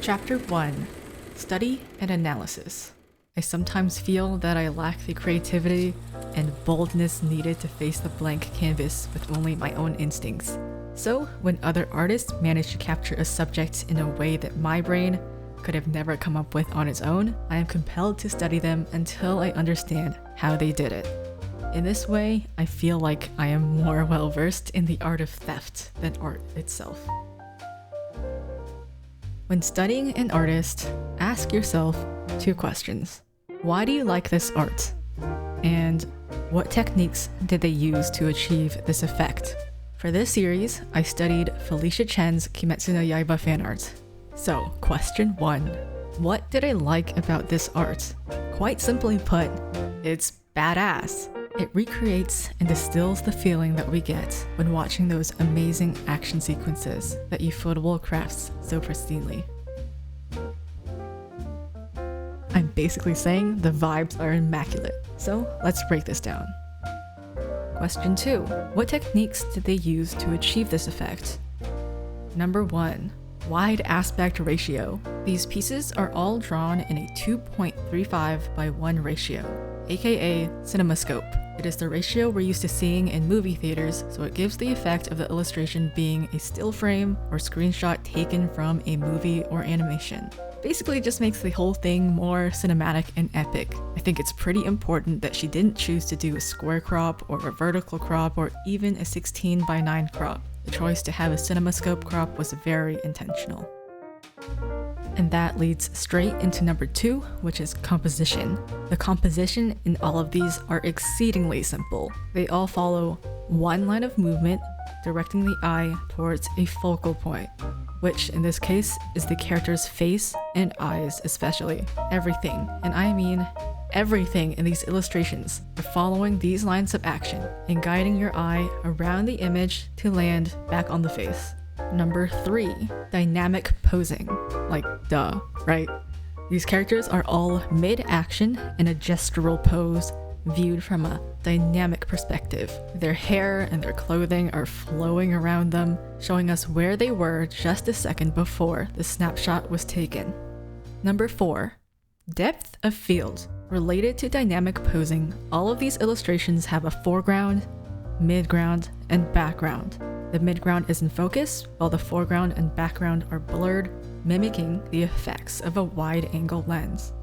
Chapter 1: Study and Analysis. I sometimes feel that I lack the creativity and boldness needed to face the blank canvas with only my own instincts. So, when other artists manage to capture a subject in a way that my brain could have never come up with on its own, I am compelled to study them until I understand how they did it. In this way, I feel like I am more well-versed in the art of theft than art itself. When studying an artist, ask yourself 2 questions. Why do you like this art? And what techniques did they use to achieve this effect? For this series, I studied Felicia Chen's Kimetsu no Yaiba fan art. So, question 1. What did I like about this art? Quite simply put, it's badass. It recreates and distills the feeling that we get when watching those amazing action sequences that Ufotable crafts so pristinely. I'm basically saying the vibes are immaculate, so let's break this down. Question 2. What techniques did they use to achieve this effect? Number 1. Wide aspect ratio. These pieces are all drawn in a 2.35 by 1 ratio, aka cinemascope. It is the ratio we're used to seeing in movie theaters, so it gives the effect of the illustration being a still frame or screenshot taken from a movie or animation. Basically, it just makes the whole thing more cinematic and epic. I think it's pretty important that she didn't choose to do a square crop or a vertical crop or even a 16 by 9 crop. The choice to have a cinemascope crop was very intentional. And that leads straight into number 2, which is composition. The composition in all of these are exceedingly simple. They all follow one line of movement, directing the eye towards a focal point, which in this case is the character's face and eyes especially. Everything, and I mean everything in these illustrations are following these lines of action and guiding your eye around the image to land back on the face. Number 3, dynamic posing. Like, duh, right? These characters are all mid-action in a gestural pose, viewed from a dynamic perspective. Their hair and their clothing are flowing around them, showing us where they were just a second before the snapshot was taken. Number 4, depth of field. Related to dynamic posing, all of these illustrations have a foreground, midground, and background. The midground is in focus, while the foreground and background are blurred, mimicking the effects of a wide-angle lens.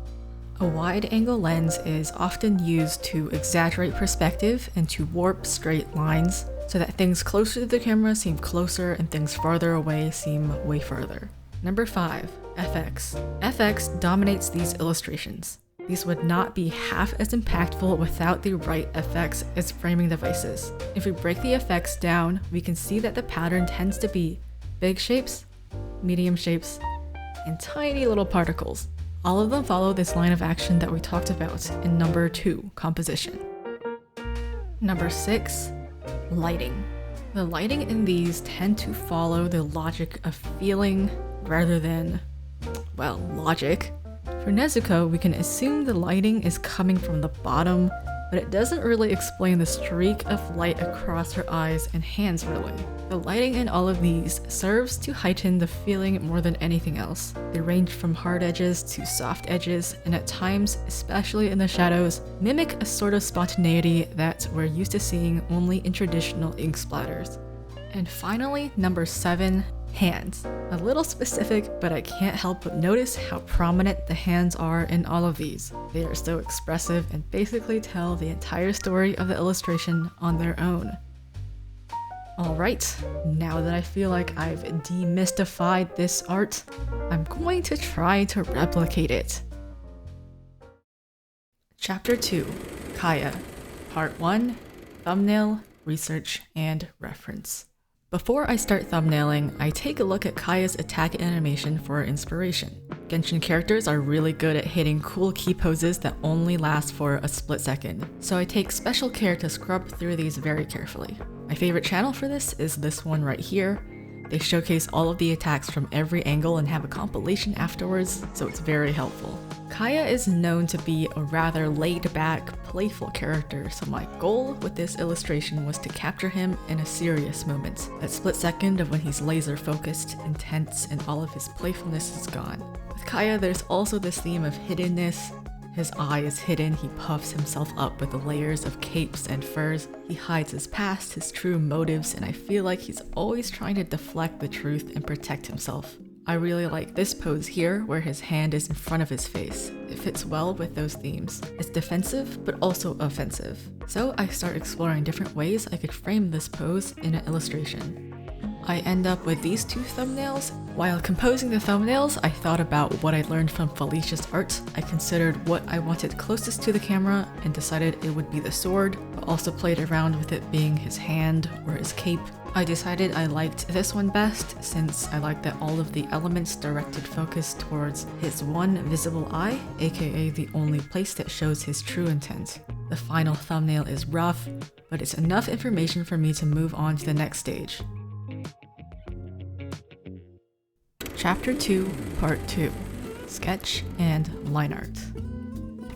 A wide-angle lens is often used to exaggerate perspective and to warp straight lines, so that things closer to the camera seem closer and things farther away seem way further. Number 5, FX. FX dominates these illustrations. These would not be half as impactful without the right effects as framing devices. If we break the effects down, we can see that the pattern tends to be big shapes, medium shapes, and tiny little particles. All of them follow this line of action that we talked about in number 2, composition. Number 6, lighting. The lighting in these tend to follow the logic of feeling rather than, well, logic. For Nezuko, we can assume the lighting is coming from the bottom, but it doesn't really explain the streak of light across her eyes and hands really. The lighting in all of these serves to heighten the feeling more than anything else. They range from hard edges to soft edges, and at times, especially in the shadows, mimic a sort of spontaneity that we're used to seeing only in traditional ink splatters. And finally, number 7, hands. A little specific, but I can't help but notice how prominent the hands are in all of these. They are so expressive and basically tell the entire story of the illustration on their own. Alright, now that I feel like I've demystified this art, I'm going to try to replicate it. Chapter 2, Kaeya. Part 1, Thumbnail, Research, and Reference. Before I start thumbnailing, I take a look at Kaeya's attack animation for inspiration. Genshin characters are really good at hitting cool key poses that only last for a split second, so I take special care to scrub through these very carefully. My favorite channel for this is this one right here, They showcase all of the attacks from every angle and have a compilation afterwards, so it's very helpful. Kaeya is known to be a rather laid-back, playful character, so my goal with this illustration was to capture him in a serious moment. That split second of when he's laser-focused, intense, and all of his playfulness is gone. With Kaeya, there's also this theme of hiddenness. His eye is hidden, he puffs himself up with the layers of capes and furs. He hides his past, his true motives, and I feel like he's always trying to deflect the truth and protect himself. I really like this pose here, where his hand is in front of his face. It fits well with those themes. It's defensive, but also offensive. So I start exploring different ways I could frame this pose in an illustration. I end up with these two thumbnails. While composing the thumbnails, I thought about what I learned from Felicia's art. I considered what I wanted closest to the camera and decided it would be the sword, but also played around with it being his hand or his cape. I decided I liked this one best since I liked that all of the elements directed focus towards his one visible eye, aka the only place that shows his true intent. The final thumbnail is rough, but it's enough information for me to move on to the next stage. Chapter 2, Part 2. Sketch and Line Art.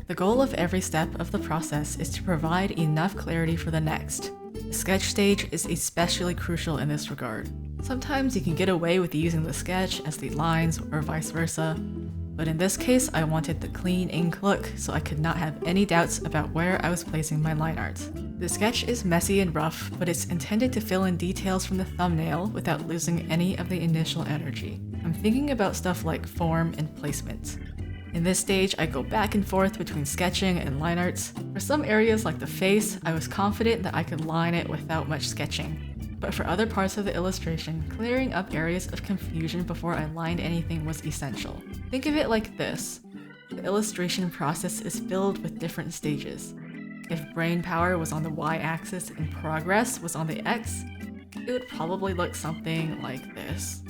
The goal of every step of the process is to provide enough clarity for the next. The sketch stage is especially crucial in this regard. Sometimes you can get away with using the sketch as the lines or vice versa, but in this case I wanted the clean ink look so I could not have any doubts about where I was placing my line art. The sketch is messy and rough, but it's intended to fill in details from the thumbnail without losing any of the initial energy. I'm thinking about stuff like form and placement. In this stage, I go back and forth between sketching and line arts. For some areas like the face, I was confident that I could line it without much sketching. But for other parts of the illustration, clearing up areas of confusion before I lined anything was essential. Think of it like this. The illustration process is filled with different stages. If brain power was on the y-axis and progress was on the x, it would probably look something like this.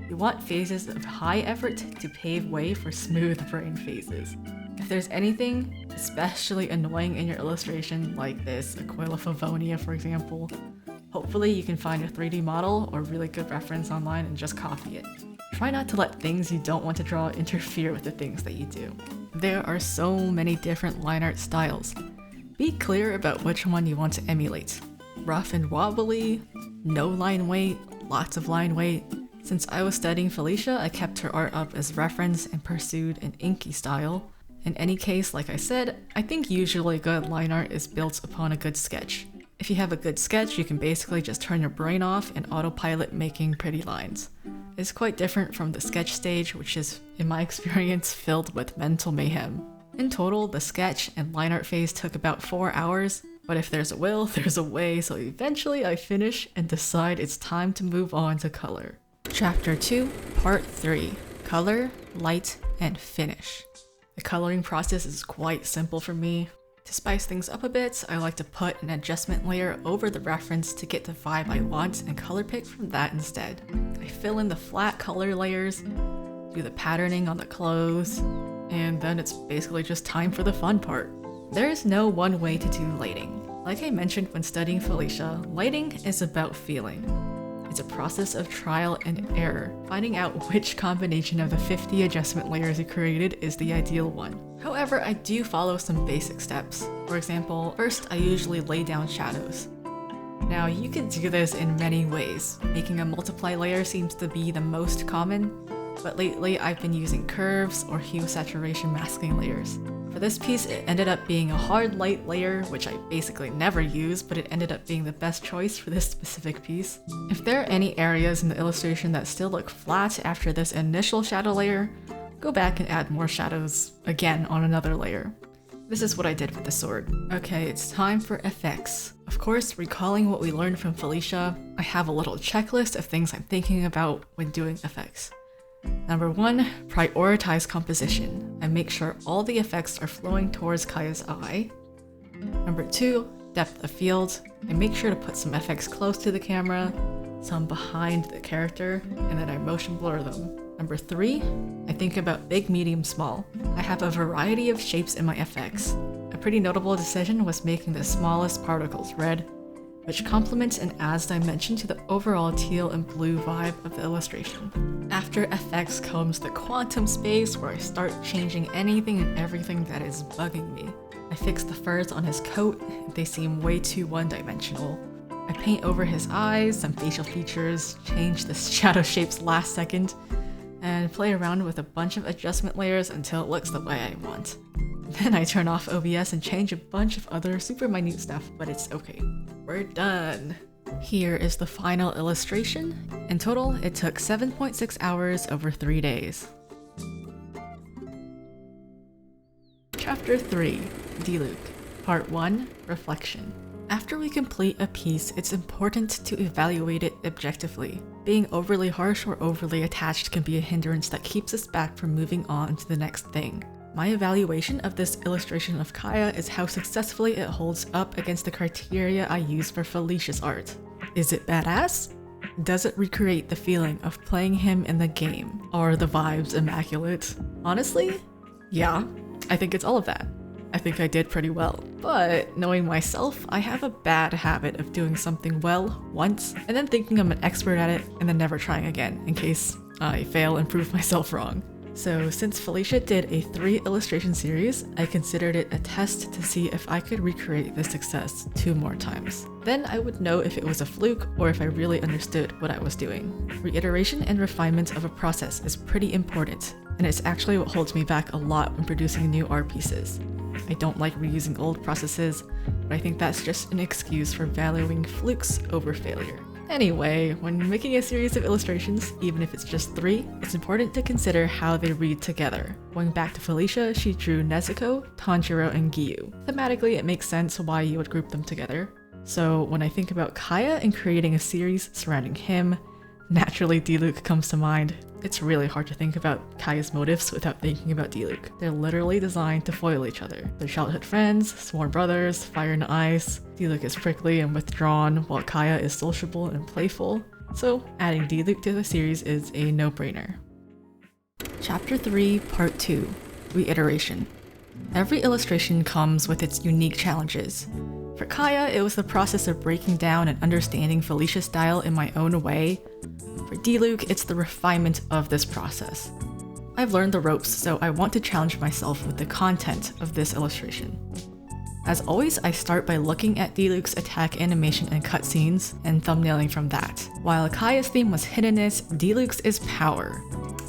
You want phases of high effort to pave way for smooth brain phases. If there's anything especially annoying in your illustration, like this Aquila Favonia for example, hopefully you can find a 3D model or really good reference online and just copy it. Try not to let things you don't want to draw interfere with the things that you do. There are so many different line art styles. Be clear about which one you want to emulate. Rough and wobbly, no line weight, lots of line weight. Since I was studying Felicia, I kept her art up as reference and pursued an inky style. In any case, like I said, I think usually good line art is built upon a good sketch. If you have a good sketch, you can basically just turn your brain off and autopilot making pretty lines. It's quite different from the sketch stage, which is, in my experience, filled with mental mayhem. In total, the sketch and line art phase took about 4 hours, but if there's a will, there's a way, so eventually I finish and decide it's time to move on to color. Chapter 2, Part 3. Color, Light, and Finish. The coloring process is quite simple for me. To spice things up a bit, I like to put an adjustment layer over the reference to get the vibe I want and color pick from that instead. I fill in the flat color layers, do the patterning on the clothes, and then it's basically just time for the fun part. There is no one way to do lighting. Like I mentioned when studying Felicia, lighting is about feeling. It's a process of trial and error, finding out which combination of the 50 adjustment layers you created is the ideal one. However, I do follow some basic steps. For example, first I usually lay down shadows. Now you can do this in many ways. Making a multiply layer seems to be the most common, but lately I've been using curves or hue saturation masking layers. For this piece, it ended up being a hard light layer, which I basically never use, but it ended up being the best choice for this specific piece. If there are any areas in the illustration that still look flat after this initial shadow layer, go back and add more shadows again on another layer. This is what I did with the sword. Okay, it's time for effects. Of course, recalling what we learned from Felicia, I have a little checklist of things I'm thinking about when doing effects. Number 1, prioritize composition and make sure all the effects are flowing towards Kaeya's eye. Number 2, depth of field, and make sure to put some effects close to the camera, some behind the character, and then I motion blur them. Number 3, I think about big, medium, small. I have a variety of shapes in my effects. A pretty notable decision was making the smallest particles red, which complements and adds dimension to the overall teal and blue vibe of the illustration. After effects comes the quantum space, where I start changing anything and everything that is bugging me. I fix the furs on his coat, they seem way too one-dimensional. I paint over his eyes, some facial features, change the shadow shapes last second, and play around with a bunch of adjustment layers until it looks the way I want. Then I turn off OBS and change a bunch of other super minute stuff, but it's okay. We're done. Here is the final illustration. In total, it took 7.6 hours over 3 days. Chapter 3, Diluc. Part 1, Reflection. After we complete a piece, it's important to evaluate it objectively. Being overly harsh or overly attached can be a hindrance that keeps us back from moving on to the next thing. My evaluation of this illustration of Kaeya is how successfully it holds up against the criteria I use for Felicia's art. Is it badass? Does it recreate the feeling of playing him in the game? Are the vibes immaculate? Honestly, yeah, I think it's all of that. I think I did pretty well. But knowing myself, I have a bad habit of doing something well once and then thinking I'm an expert at it and then never trying again in case I fail and prove myself wrong. So since Felicia did a 3 illustration series, I considered it a test to see if I could recreate this success 2 more times. Then I would know if it was a fluke or if I really understood what I was doing. Reiteration and refinement of a process is pretty important, and it's actually what holds me back a lot when producing new art pieces. I don't like reusing old processes, but I think that's just an excuse for valuing flukes over failure. Anyway, when making a series of illustrations, even if it's just 3, it's important to consider how they read together. Going back to Felicia, she drew Nezuko, Tanjiro, and Giyu. Thematically, it makes sense why you would group them together. So when I think about Kaeya and creating a series surrounding him, naturally Diluc comes to mind. It's really hard to think about Kaeya's motives without thinking about Diluc. They're literally designed to foil each other. They're childhood friends, sworn brothers, fire and ice. Diluc is prickly and withdrawn, while Kaeya is sociable and playful. So adding Diluc to the series is a no-brainer. Chapter 3, Part 2, Reiteration. Every illustration comes with its unique challenges. For Kaeya, it was the process of breaking down and understanding Felicia's style in my own way. For Diluc, it's the refinement of this process. I've learned the ropes, so I want to challenge myself with the content of this illustration. As always, I start by looking at Diluc's attack animation and cutscenes, and thumbnailing from that. While Kaeya's theme was hiddenness, Diluc's is power.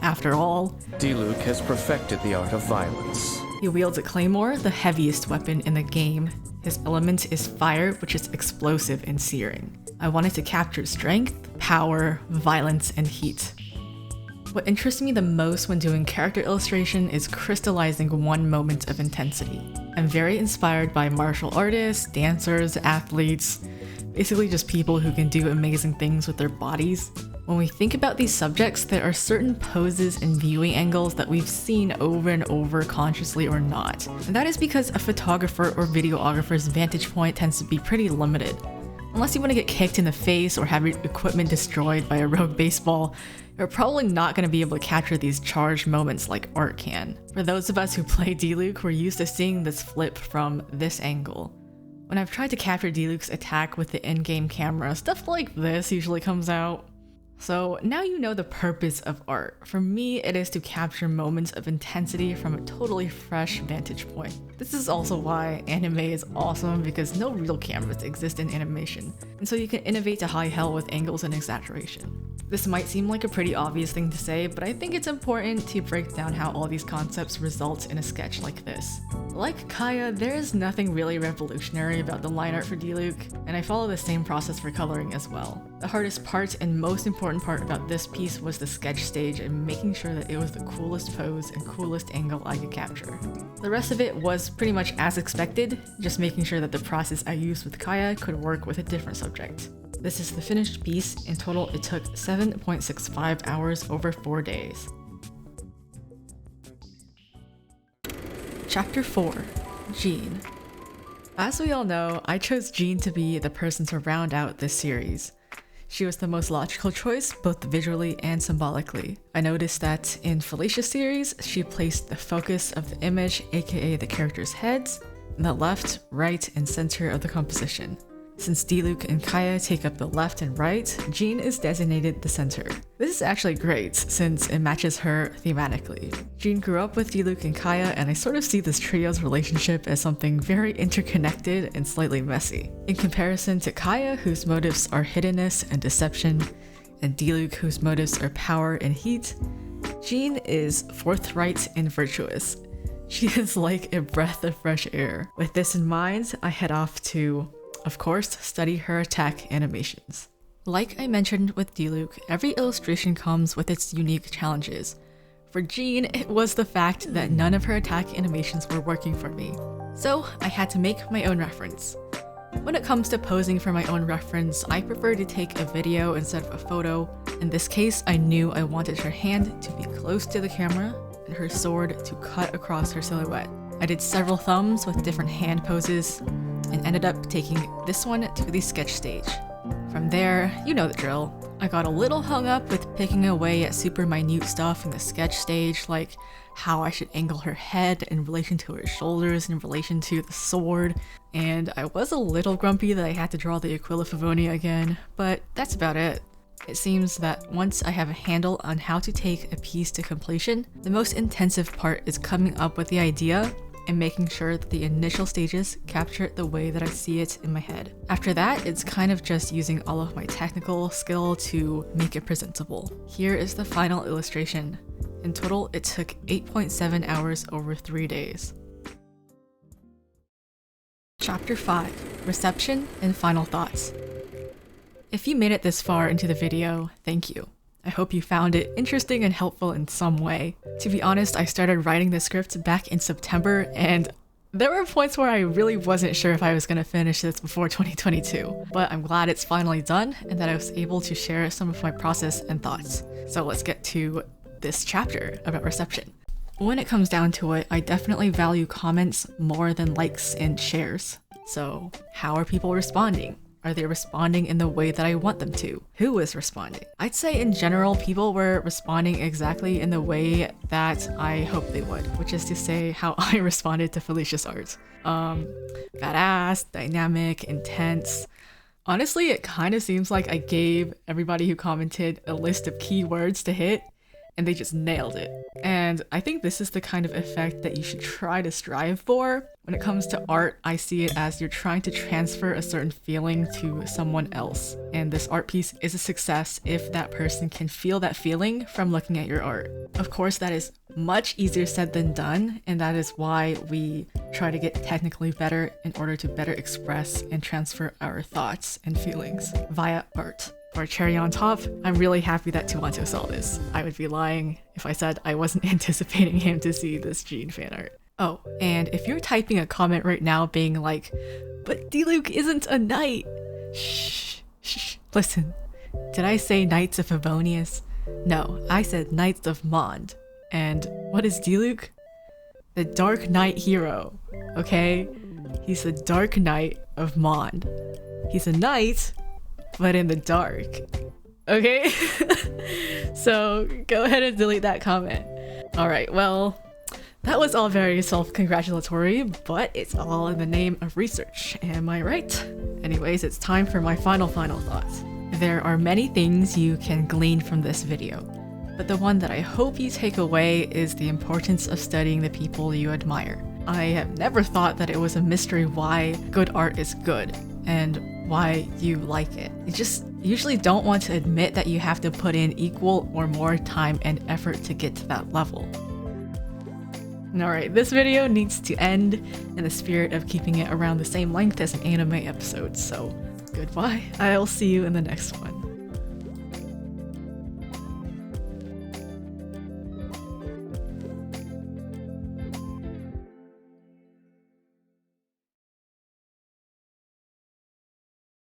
After all, Diluc has perfected the art of violence. He wields a claymore, the heaviest weapon in the game. His element is fire, which is explosive and searing. I wanted to capture strength, power, violence, and heat. What interests me the most when doing character illustration is crystallizing one moment of intensity. I'm very inspired by martial artists, dancers, athletes, basically just people who can do amazing things with their bodies. When we think about these subjects, there are certain poses and viewing angles that we've seen over and over, consciously or not. And that is because a photographer or videographer's vantage point tends to be pretty limited. Unless you want to get kicked in the face or have your equipment destroyed by a rogue baseball, you're probably not going to be able to capture these charged moments like art can. For those of us who play Diluc, we're used to seeing this flip from this angle. When I've tried to capture Diluc's attack with the in-game camera, stuff like this usually comes out. So now you know the purpose of art. For me, it is to capture moments of intensity from a totally fresh vantage point. This is also why anime is awesome, because no real cameras exist in animation, and so you can innovate to high hell with angles and exaggeration. This might seem like a pretty obvious thing to say, but I think it's important to break down how all these concepts result in a sketch like this. Like Kaeya, there is nothing really revolutionary about the line art for Diluc, and I follow the same process for coloring as well. The hardest part and most important part about this piece was the sketch stage and making sure that it was the coolest pose and coolest angle I could capture. The rest of it was pretty much as expected, just making sure that the process I used with Kaeya could work with a different subject. This is the finished piece. In total, it took 7.65 hours over 4 days. Chapter 4, Jean. As we all know, I chose Jean to be the person to round out this series. She was the most logical choice, both visually and symbolically. I noticed that in Felicia's series, she placed the focus of the image, aka the characters' heads, in the left, right, and center of the composition. Since Diluc and Kaeya take up the left and right, Jean is designated the center. This is actually great, since it matches her thematically. Jean grew up with Diluc and Kaeya, and I sort of see this trio's relationship as something very interconnected and slightly messy. In comparison to Kaeya, whose motives are hiddenness and deception, and Diluc, whose motives are power and heat, Jean is forthright and virtuous. She is like a breath of fresh air. With this in mind, I head off to, of course, study her attack animations. Like I mentioned with Diluc, every illustration comes with its unique challenges. For Jean, it was the fact that none of her attack animations were working for me. So I had to make my own reference. When it comes to posing for my own reference, I prefer to take a video instead of a photo. In this case, I knew I wanted her hand to be close to the camera and her sword to cut across her silhouette. I did several thumbs with different hand poses and ended up taking this one to the sketch stage. From there, you know the drill. I got a little hung up with picking away at super minute stuff in the sketch stage, like how I should angle her head in relation to her shoulders in relation to the sword, and I was a little grumpy that I had to draw the Aquila Favonia again, but that's about it. It seems that once I have a handle on how to take a piece to completion, the most intensive part is coming up with the idea and making sure that the initial stages capture it the way that I see it in my head. After that, it's kind of just using all of my technical skill to make it presentable. Here is the final illustration. In total, it took 8.7 hours over 3 days. Chapter 5, Reception and Final Thoughts. If you made it this far into the video, thank you. I hope you found it interesting and helpful in some way. To be honest, I started writing the script back in September, and there were points where I really wasn't sure if I was going to finish this before 2022, but I'm glad it's finally done and that I was able to share some of my process and thoughts. So let's get to this chapter about reception. When it comes down to it, I definitely value comments more than likes and shares. So how are people responding? Are they responding in the way that I want them to? Who is responding? I'd say in general, people were responding exactly in the way that I hoped they would, which is to say how I responded to Felicia's art. Badass, dynamic, intense. Honestly, it kind of seems like I gave everybody who commented a list of keywords to hit, and they just nailed it. And I think this is the kind of effect that you should try to strive for. When it comes to art, I see it as you're trying to transfer a certain feeling to someone else. And this art piece is a success if that person can feel that feeling from looking at your art. Of course, that is much easier said than done, and that is why we try to get technically better in order to better express and transfer our thoughts and feelings via art. For cherry on top, I'm really happy that Tuanto saw this. I would be lying if I said I wasn't anticipating him to see this Jean fan art. Oh, and if you're typing a comment right now being like, but Diluc isn't a knight. Shh. Listen, did I say Knights of Favonius? No, I said Knights of Mond. And what is Diluc? The Dark Knight hero, okay? He's the Dark Knight of Mond. He's a knight, but in the dark, okay? So go ahead and delete that comment. All right, well, that was all very self-congratulatory, but it's all in the name of research, am I right? Anyways, it's time for my final thoughts. There are many things you can glean from this video, but the one that I hope you take away is the importance of studying the people you admire. I have never thought that it was a mystery why good art is good, and why you like it. You just usually don't want to admit that you have to put in equal or more time and effort to get to that level. Alright, this video needs to end in the spirit of keeping it around the same length as an anime episode, so goodbye. I'll see you in the next one.